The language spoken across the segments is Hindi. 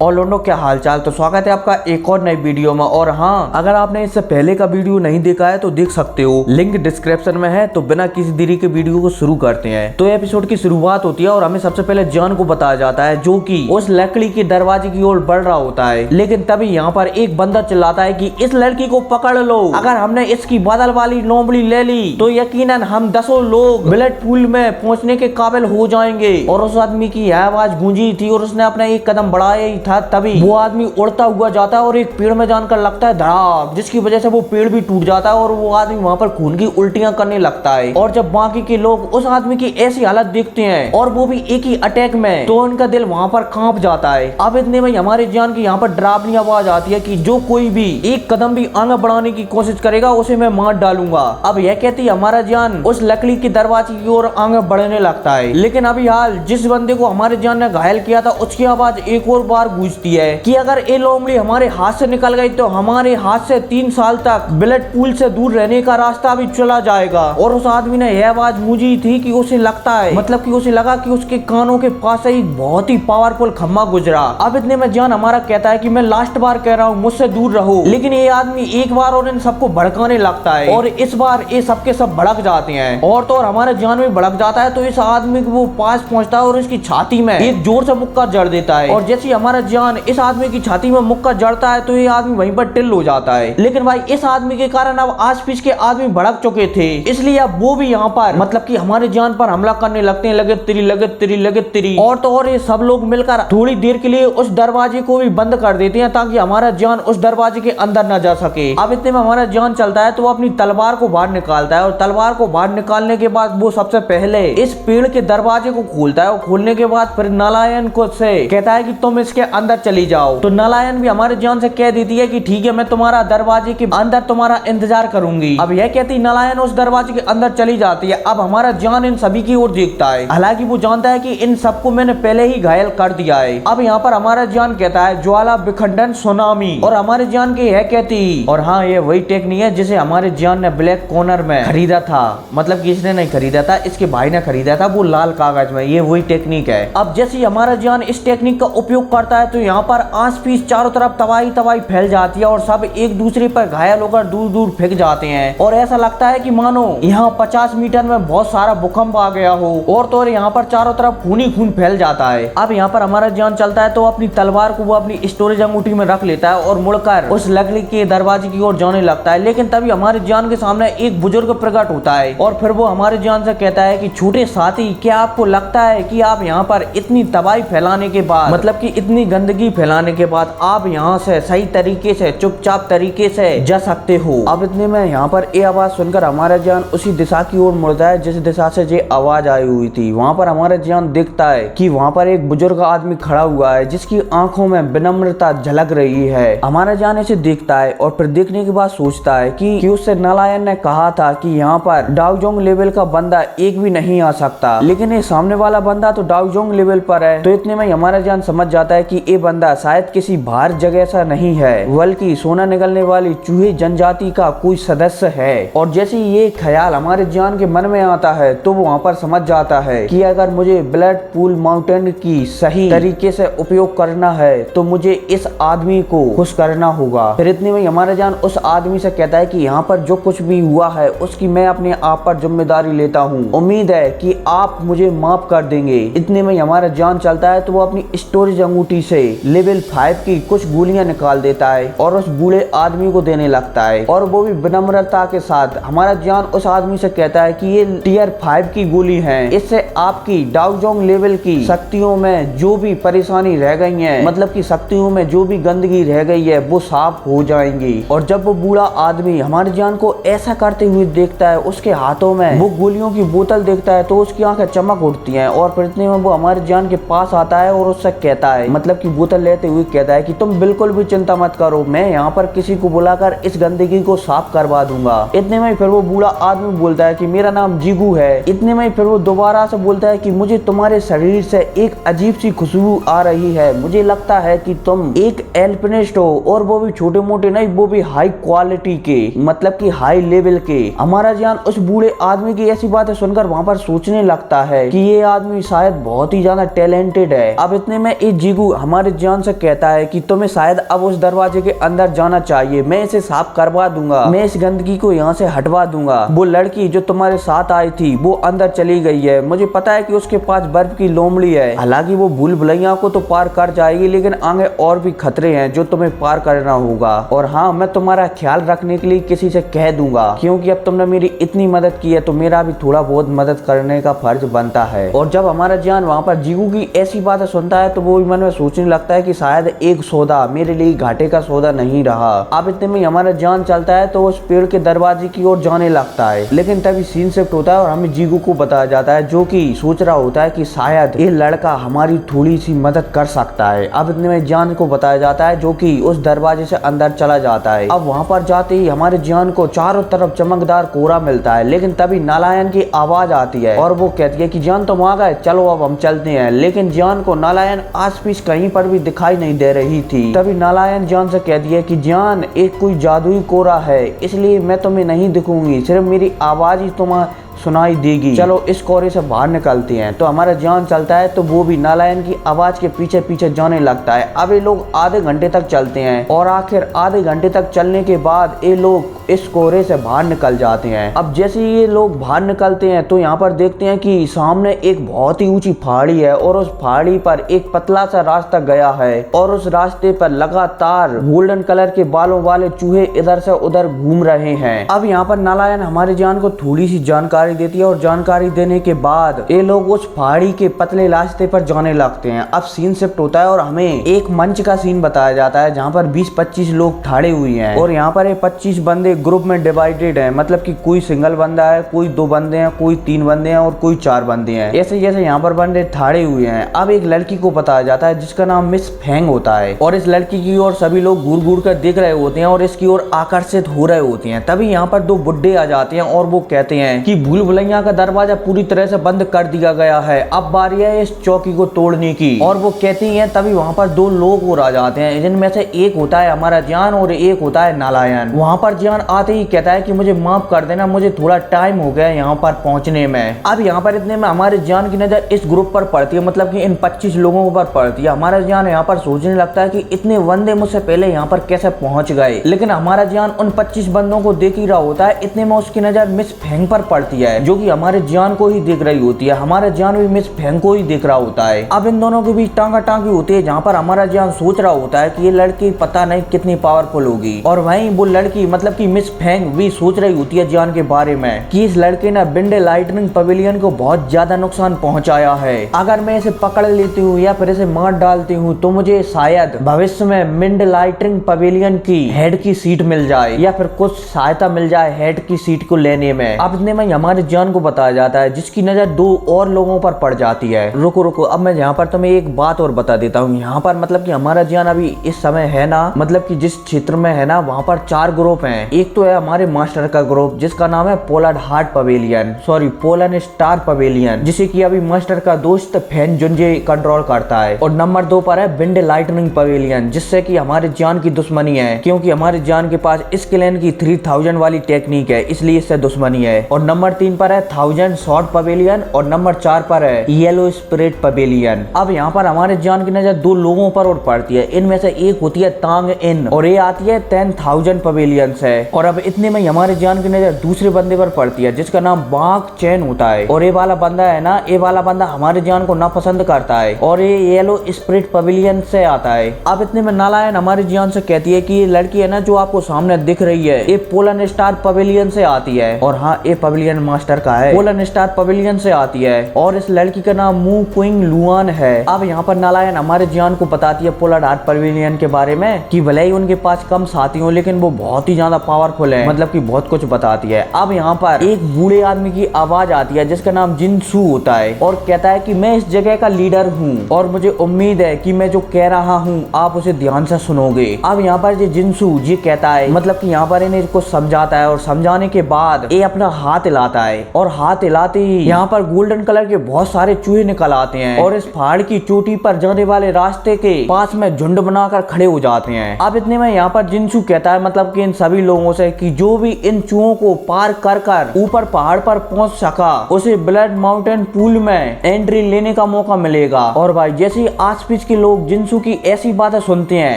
और लोगों क्या हालचाल। तो स्वागत है आपका एक और नई वीडियो में। और हाँ, अगर आपने इससे पहले का वीडियो नहीं देखा है तो देख सकते हो, लिंक डिस्क्रिप्शन में है। तो बिना किसी देरी के वीडियो को शुरू करते हैं। तो एपिसोड की शुरुआत होती है और हमें सबसे पहले जॉन को बताया जाता है, जो कि उस लकड़ी के दरवाजे की ओर बढ़ रहा होता है। लेकिन तभी यहाँ पर एक बंदा चिल्लाता है कि इस लड़की को पकड़ लो, अगर हमने इसकी बदल वाली लोमड़ी ले ली तो यकीनन हम 10 लोग ब्लड पूल में पहुंचने के काबिल हो जाएंगे। और उस आदमी की यह आवाज गूंजी थी और उसने अपना एक कदम बढ़ाया ही था, तभी वो आदमी उड़ता हुआ जाता है और एक पेड़ में जानकर लगता है धड़ाक, जिसकी वजह से वो पेड़ भी टूट जाता है और वो आदमी वहां पर खून की उल्टियां करने लगता है। और जब बाकी के लोग उस आदमी की ऐसी हालत देखते हैं और वो भी एक ही अटैक में, तो उनका दिल वहां पर कांप जाता है। अब इतने में हमारे जान की यहाँ पर डरावनी आवाज आती है कि जो कोई भी एक कदम भी आगे बढ़ाने की कोशिश करेगा उसे मैं मार डालूंगा। अब यह कहती हमारा जान उस लकड़ी के दरवाजे की ओर आगे बढ़ने लगता है। लेकिन अभी हाल जिस बंदे को हमारे जान ने घायल किया था उसकी आवाज एक और बार गूंजती है कि अगर ये लोमड़ी हमारे हाथ से निकल गई तो हमारे हाथ से 3 साल तक ब्लड पूल से दूर रहने का रास्ता भी चला जाएगा। और उस आदमी ने यह आवाज गूंजी थी कि उसे लगता है, मतलब कि उसे लगा कि उसके कानों के पास से एक बहुत ही पावरफुल खम्मा गुजरा। अब इतने में जान हमारा कहता है कि मैं लास्ट बार कह रहा हूँ मुझसे दूर रहो। लेकिन ये आदमी एक बार और इन सबको भड़काने लगता है और इस बार ये सबके सब भड़क जाते हैं। और तो और हमारे जान भी भड़क जाता है। तो इस आदमी को वो पास पहुंचता है और इसकी छाती में एक जोर से मुक्का जड़ देता है। और जैसे हमारा जान इस आदमी की छाती में मुक्का जड़ता है तो ये आदमी वहीं पर टिल हो जाता है। लेकिन भाई इस आदमी के कारण अब आस पास के आदमी भड़क चुके थे, इसलिए अब वो भी यहाँ पर मतलब कि हमारे जान पर हमला करने लगते हैं, लगे तिरी लगे तिरी लगे तिरी। और तो और ये सब लोग मिलकर थोड़ी देर के लिए उस दरवाजे को भी बंद कर देते हैं ताकि हमारा जान उस दरवाजे के अंदर न जा सके। अब इतने में हमारा जान चलता है तो वो अपनी तलवार को बाहर निकालता है और तलवार को बाहर निकालने के बाद वो सबसे पहले इस पेड़ के दरवाजे को खोलता है और खोलने के बाद फिर नालायन को से कहता है कि तुम इसके अंदर चली जाओ। तो नालायन भी हमारे जान से कह देती है कि ठीक है, मैं तुम्हारा दरवाजे के अंदर तुम्हारा इंतजार करूंगी। अब यह कहती नालायन उस दरवाजे के अंदर चली जाती है। अब हमारा जान इन सभी की ओर देखता है, हालांकि वो जानता है कि इन सबको मैंने पहले ही घायल कर दिया है। अब यहाँ पर हमारा जान कहता है ज्वाला विखंडन सुनामी, और हमारे जान की यह कहती, और हाँ ये वही टेक्निक है जिसे हमारे जान ने ब्लैक कॉर्नर में खरीदा था, मतलब कि इसने नहीं खरीदा था, इसके भाई ने खरीदा था, वो लाल कागज में। ये वही टेक्निक है। अब जैसे हमारा जान इस टेक्निक का उपयोग करता है तो यहाँ पर आस पास चारों तरफ तबाही तबाही फैल जाती है और सब एक दूसरे पर घायल होकर दूर दूर फेंक जाते हैं। और ऐसा लगता है कि मानो यहाँ 50 मीटर में बहुत सारा भूकंप आ गया हो। और तो यहाँ पर चारों तरफ खून ही खून फैल जाता है। अब यहाँ पर हमारा जान चलता है तो अपनी तलवार को वो अपनी स्टोरेज अंगूठी में रख लेता है और मुड़कर उस लकड़ी के दरवाजे की ओर जाने लगता है। लेकिन तभी हमारे जान के सामने एक बुजुर्ग प्रकट होता है और फिर वो हमारे जान से कहता है कि छोटे साथी, क्या आपको लगता है कि आप यहाँ पर इतनी तबाही फैलाने के बाद, मतलब कि इतनी गंदगी फैलाने के बाद आप यहाँ से सही तरीके से चुपचाप तरीके से जा सकते हो? अब इतने में यहाँ पर ये आवाज सुनकर हमारा जान उसी दिशा की ओर मुड़ता है जिस दिशा से ये आवाज आई हुई थी। वहाँ पर हमारा जान देखता है कि वहाँ पर एक बुजुर्ग आदमी खड़ा हुआ है जिसकी आंखों में विनम्रता झलक रही है। हमारा जान इसे देखता है और फिर देखने के बाद सोचता है कि उससे नालायन ने कहा था कि यहाँ पर डाउजोंग लेवल का बंदा एक भी नहीं आ सकता, लेकिन ये सामने वाला बंदा तो डाउजोंग लेवल पर है। तो इतने में हमारा जान समझ जाता है कि ये बंदा शायद किसी बाहर जगह सा नहीं है, बल्कि सोना निकलने वाली चूहे जनजाति का कोई सदस्य है। और जैसे ये ख्याल हमारे जान के मन में आता है तो वो वहाँ पर समझ जाता है कि अगर मुझे ब्लड पूल माउंटेन की सही तरीके से उपयोग करना है तो मुझे इस आदमी को खुश करना होगा। फिर इतने में हमारा जान उस आदमी से कहता है कि यहाँ पर जो कुछ भी हुआ है उसकी मैं अपने आप पर जिम्मेदारी लेता हूँ, उम्मीद है कि आप मुझे माफ कर देंगे। इतने में हमारा जान चलता है तो वो अपनी स्टोरेज अंगूठी से लेवल 5 की कुछ गोलियां निकाल देता है और उस बूढ़े आदमी को देने लगता है। और वो भी विनम्रता के साथ हमारा जान उस आदमी से कहता है कि ये टियर 5 की गोली है, इससे आपकी डाउजोंग लेवल की शक्तियों में जो भी परेशानी रह गई है, मतलब की शक्तियों में जो भी गंदगी रह गई है वो साफ हो जाएंगी। और जब वो बूढ़ा आदमी हमारे जान को ऐसा करते हुए देखता है, उसके हाथों में वो गोलियों की बोतल देखता है तो उसकी आंखें चमक उठती हैं। और फिर इतने में वो हमारे जान के पास आता है और उससे कहता है, मतलब की बोतल लेते हुए कहता है कि तुम बिल्कुल भी चिंता मत करो, मैं यहाँ पर किसी को बुलाकर इस गंदगी को साफ करवा दूंगा। इतने में फिर वो बूढ़ा आदमी बोलता है कि मेरा नाम जीगू है। इतने में फिर वो दोबारा से बोलता है कि मुझे तुम्हारे शरीर से एक अजीब सी खुशबू आ रही है, मुझे लगता है कि तुम एक एल्पिनिस्ट हो, और वो भी छोटे मोटे नहीं, वो भी हाई क्वालिटी के, मतलब कि हाई लेवल के। हमारा जान उस बूढ़े आदमी की ऐसी बातें सुनकर वहाँ पर सोचने लगता है कि ये आदमी शायद बहुत ही ज्यादा टैलेंटेड है। अब इतने में एक जीगू हमारे जान से कहता है कि तुम्हें शायद अब उस दरवाजे के अंदर जाना चाहिए, मैं इसे साफ करवा दूंगा, मैं इस गंदगी को यहाँ से हटवा दूंगा। वो लड़की जो तुम्हारे साथ आई थी वो अंदर चली गई है, मुझे पता है कि उसके पास बर्फ की लोमड़ी है, हालांकि वो भूल भुलैया को तो पार कर जाएगी लेकिन आगे और भी खतरे हैं जो तुम्हें पार करना होगा। और हाँ, मैं तुम्हारा ख्याल रखने के लिए किसी से कह दूंगा, क्योंकि अब तुमने मेरी इतनी मदद की है तो मेरा भी थोड़ा बहुत मदद करने का फर्ज बनता है। और जब हमारा जान वहाँ पर जीगू की ऐसी बातें सुनता है तो वो मन में सोचने लगता है कि शायद एक सौदा मेरे लिए घाटे का सौदा नहीं रहा। अब इतने में हमारा जान चलता है तो उस पेड़ के दरवाजे की ओर जाने लगता है, लेकिन तभी सीन शिफ्ट होता है और हमें जीगू को बताया जाता है जो कि सोच रहा होता है कि शायद ये लड़का हमारी थोड़ी सी मदद कर सकता है। अब इतने में जान को बताया जाता है जो कि उस दरवाजे से अंदर चला जाता है। अब वहाँ पर जाते ही हमारे जान को चारों तरफ चमकदार कोहरा मिलता है, लेकिन तभी नालायन की आवाज आती है और वो कहती है कि जान तुम आ गए, चलो अब हम चलते हैं। लेकिन जान को नालायन आस पास कहीं पर भी दिखाई नहीं दे रही थी। तभी नालायन जान से कहती है कि जान एक कोई जादुई कोहरा है, इसलिए मैं तुम्हें नहीं दिखूंगी, सिर्फ मेरी आवाज ही तुम्हें सुनाई देगी, चलो इस कोहरे से बाहर निकलते हैं। तो हमारा जान चलता है तो वो भी नालायन की आवाज के पीछे पीछे जाने लगता है। अब ये लोग आधे घंटे तक चलते हैं और आखिर आधे घंटे तक चलने के बाद ये लोग इस कोहरे से बाहर निकल जाते हैं। अब जैसे ये लोग बाहर निकलते हैं तो यहाँ पर देखते हैं कि सामने एक बहुत ही ऊंची पहाड़ी है और उस पहाड़ी पर एक पतला सा रास्ता गया है और उस रास्ते पर लगातार गोल्डन कलर के बालों वाले चूहे इधर से उधर घूम रहे हैं। अब यहाँ पर नालायन हमारे जान को थोड़ी सी जानकारी देती है और जानकारी देने के बाद ये लोग उस पहाड़ी के पतले रास्ते पर जाने लगते हैं। अब सीन शिफ्ट होता है और हमें एक मंच का सीन बताया जाता है जहाँ पर 20-25 लोग खड़े हुए हैं और यहाँ पर ये 25 बंदे ग्रुप में डिवाइडेड हैं, मतलब कि कोई सिंगल बंदा है, कोई 2 बंदे हैं, कोई 3 बंदे हैं और कोई 4 बंदे हैं। ऐसे जैसे यहाँ पर बंदे खड़े हुए हैं। अब एक लड़की को बताया जाता है जिसका नाम मिस फेंग होता है और इस लड़की की ओर सभी लोग घूर घूर कर देख रहे होते हैं और इसकी ओर आकर्षित हो रहे होते हैं। तभी यहाँ पर 2 बुड्ढे आ जाते हैं और वो कहते हैं कि भूल भुलैया का दरवाजा पूरी तरह से बंद कर दिया गया है, अब बारी है इस चौकी को तोड़ने की। और वो कहती हैं। तभी वहाँ पर 2 लोग और आ जाते हैं, जिनमें से एक होता है हमारा जान और एक होता है नालायन। वहाँ पर जान आते ही कहता है कि मुझे माफ कर देना, मुझे थोड़ा टाइम हो गया यहाँ पर पहुँचने में। अब यहाँ पर इतने में हमारे जान की नजर इस ग्रुप पर पड़ती है, मतलब कि इन 25 लोगों पर पड़ती है। हमारा जान यहाँ पर सोचने लगता है कि इतने बंदे मुझसे पहले यहाँ पर कैसे पहुंच गए, लेकिन हमारा जान उन 25 बंदों को देख ही रहा होता है। इतने में उसकी नजर मिस फेंग पर पड़ती है जो कि हमारे जान को ही देख रही होती है। हमारा जान भी मिस फेंग को ही देख रहा होता है। अब इन दोनों के बीच टांगा टांगी होती है, जहाँ पर हमारा जान सोच रहा होता है कि ये लड़की पता नहीं कितनी पावरफुल होगी, और वहीं वो लड़की मतलब कि मिस फेंग भी सोच रही होती है जान के बारे में कि इस लड़के ने विंड लाइटनिंग पवेलियन को बहुत ज्यादा नुकसान पहुंचाया है। अगर मैं इसे पकड़ लेती हूँ या फिर इसे मार डालती हूँ तो मुझे शायद भविष्य में विंड लाइटनिंग पवेलियन की हेड की सीट मिल जाए या फिर कुछ सहायता मिल जाए हेड की सीट को लेने में। अब इतने में हमारे जान को बताया जाता है जिसकी नजर 2 और लोगों पर पड़ जाती है। रुको रुको, अब मैं यहाँ पर तुम्हें एक बात और बता देता हूँ। यहाँ पर मतलब कि हमारा जान अभी इस समय है ना, मतलब कि जिस क्षेत्र में है ना वहाँ पर 4 ग्रुप हैं। एक तो है हमारे मास्टर का ग्रुप जिसका नाम है polar heart pavilion, sorry pollen star pavilion, जिसे कि अभी मास्टर का दोस्त फैन जुंजे कंट्रोल करता है। और नंबर 2 पर है विंड लाइटनिंग पवेलियन, जिससे कि हमारे जान की दुश्मनी है, क्योंकि हमारे जान के पास इस क्लैन की 3000 वाली टेक्निक है, इसलिए इससे दुश्मनी है। और नंबर 3 पर है 1000 शॉर्ट पवेलियन और नंबर 4 पर है येलो स्पिरिट पवेलियन। अब यहाँ पर हमारे जान की नजर 2 लोगों पर और पड़ती है। इनमें से एक होती है तांग इन और ये आती है 10,000 पवेलियन से। और अब इतने में हमारे जान की नजर दूसरे बंदे पर पड़ती है जिसका नाम बाक चैन होता है। और ये वाला बंदा है ना, ये वाला बंदा हमारे जान को नापसंद करता है और ये येलो स्पिरिट पवेलियन से आता है। अब इतने में नालायन हमारी जान से कहती है कि ये लड़की है ना जो आपको सामने दिख रही है, ये पोलन स्टार पवेलियन से आती है। और हाँ, ये पवेलियन मास्टर का है, पोलन स्टार पवेलियन से आती है और इस लड़की का नाम मू क्विंग लुआन है। अब यहाँ पर नालायन हमारे जान को बताती है पोलर हार्ट पवेलियन के बारे में कि भले ही उनके पास कम साथी हो लेकिन वो बहुत ही ज्यादा पावरफुल है, मतलब कि बहुत कुछ बताती है। अब यहाँ पर एक बूढ़े आदमी की आवाज आती है जिसका नाम जिनसू होता है और कहता है कि मैं इस जगह का लीडर हूँ और मुझे उम्मीद है कि मैं जो कह रहा हूँ आप उसे ध्यान से सुनोगे। अब यहाँ पर ये जिनसू जी कहता है, मतलब कि यहाँ पर इन्हें कुछ समझाता है और समझाने के बाद ये अपना हाथ हिलाता जाता है और हाथ हिलाते ही यहाँ पर गोल्डन कलर के बहुत सारे चूहे निकल आते हैं और इस पहाड़ की चोटी पर जाने वाले रास्ते के पास में झुंड बनाकर खड़े हो जाते हैं। अब इतने में यहाँ पर जिनसू कहता है मतलब कि इन सभी लोगों से कि जो भी इन चूहों को पार कर कर ऊपर पहाड़ पर पहुंच सका उसे ब्लड माउंटेन पूल में एंट्री लेने का मौका मिलेगा। और भाई जैसे ही आसपास के लोग जिनसू की ऐसी बातें सुनते हैं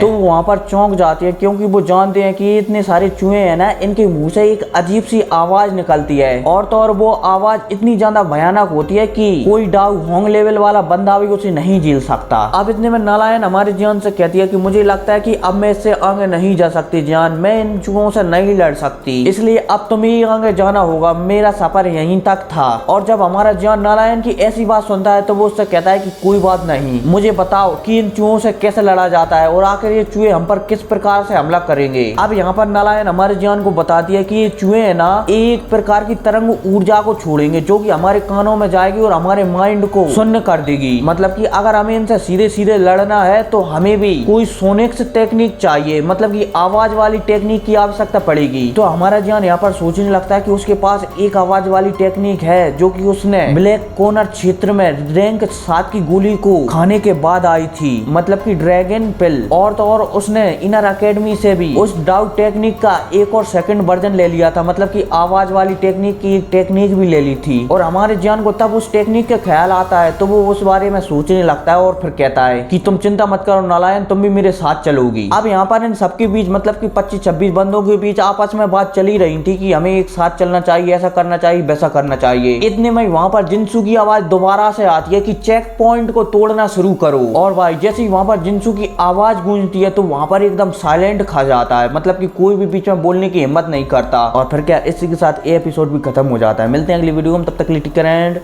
तो वहाँ पर चौंक जाते हैं, क्योंकि वो जानते हैं कि इतने सारे चूहे हैं ना, इनके मुंह से एक अजीब सी आवाज निकलती है और तो और वो आवाज इतनी ज्यादा भयानक होती है कि कोई डाउ होंग लेवल वाला बंदा भी उसे नहीं झेल सकता। अब इतने में नालायन हमारे जान से कहती है कि मुझे लगता है कि अब मैं इससे आगे नहीं जा सकती जान, मैं इन चूहों से नहीं लड़ सकती, इसलिए अब तुम्हें ही आगे जाना होगा, मेरा सफर यहीं तक था। और जब हमारा जान नालायन की ऐसी बात सुनता है तो वो उससे कहता है कि कोई बात नहीं, मुझे बताओ कि इन चूहों से कैसे लड़ा जाता है और आखिर ये चूहे हम पर किस प्रकार से हमला करेंगे। अब यहाँ पर नालायन हमारे जान को बताती है कि ये चूहे है ना एक प्रकार की तरंग ऊर्जा को छोड़ेंगे जो कि हमारे कानों में जाएगी और हमारे माइंड को शून्य कर देगी। मतलब कि अगर हमें इनसे सीधे सीधे लड़ना है तो हमें भी कोई सोनिक्स टेक्निक चाहिए, मतलब कि आवाज वाली टेक्निक की आवश्यकता पड़ेगी। तो हमारा जान यहाँ पर सोचने लगता है कि उसके पास एक आवाज वाली टेक्निक है जो कि उसने ब्लैक कॉर्नर क्षेत्र में रैंक 7 की गोली को खाने के बाद आई थी, मतलब कि ड्रैगन पिल। और तो और उसने इनर एकेडमी से भी उस डाउट टेक्निक का एक और सेकंड वर्जन ले लिया था, मतलब कि आवाज वाली टेक्निक की टेक्निक भी ले ली थी। और हमारे जान को तब उस टेक्निक का ख्याल आता है तो वो उस बारे में सोचने लगता है और फिर कहता है कि तुम चिंता मत करो नालायन, तुम भी मेरे साथ चलोगी। अब यहाँ पर इन सबके बीच मतलब कि 25-26 बंदों के बीच आपस में बात चली रही थी कि हमें एक साथ चलना चाहिए, ऐसा करना चाहिए, वैसा करना चाहिए। इतने में वहाँ पर जिनसू की आवाज दोबारा से आती है कि चेक पॉइंट को तोड़ना शुरू करो। और भाई जैसे ही वहाँ पर जिनसू की आवाज गूंजती है तो वहाँ पर एकदम साइलेंट खा जाता है, मतलब कि कोई भी बीच में बोलने की हिम्मत नहीं करता। और फिर क्या इसी के साथ ये एपिसोड भी खत्म हो जाता है। मिलते हैं अगली वीडियो में, तब तक के लिए टेक केयर एंड